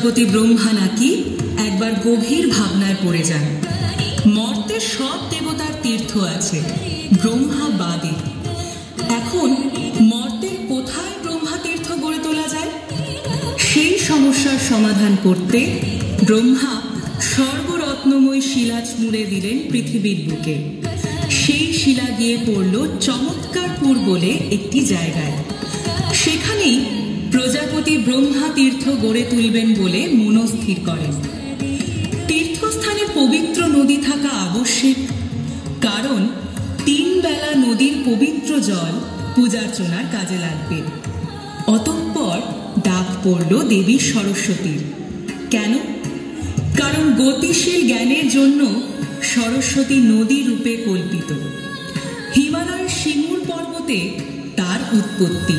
প্রজাপতি ব্রহ্মা নাকি একবার গভীর ভাবনায় পড়ে যান। মর্তে সব দেবতার তীর্থ আছে, ব্রহ্মা বাদে। এখন মর্তের কোথায় ব্রহ্মা তীর্থ গড়ে তোলা যায়? সেই সমস্যার সমাধান করতে ব্রহ্মা সর্বরত্নময় শিলা ছুঁড়ে দিলেন পৃথিবীর বুকে। সেই শিলা গিয়ে পড়ল চমৎকারপুর বলে একটি জায়গায়। সেখানেই প্রজাপতি ব্রহ্মা তীর্থ গড়ে তুলবেন বলে মনস্থির করেন। তীর্থস্থানে পবিত্র নদী থাকা আবশ্যিক, কারণ 3 বেলা নদীর পবিত্র জল পূজার্চনার কাজে লাগবে। অতঃপর ডাক পড়ল দেবী সরস্বতীর। কেন? কারণ গতিশীল জ্ঞানের জন্য সরস্বতী নদী রূপে কল্পিত। হিমালয়ের সিমুর পর্বতে তার উৎপত্তি।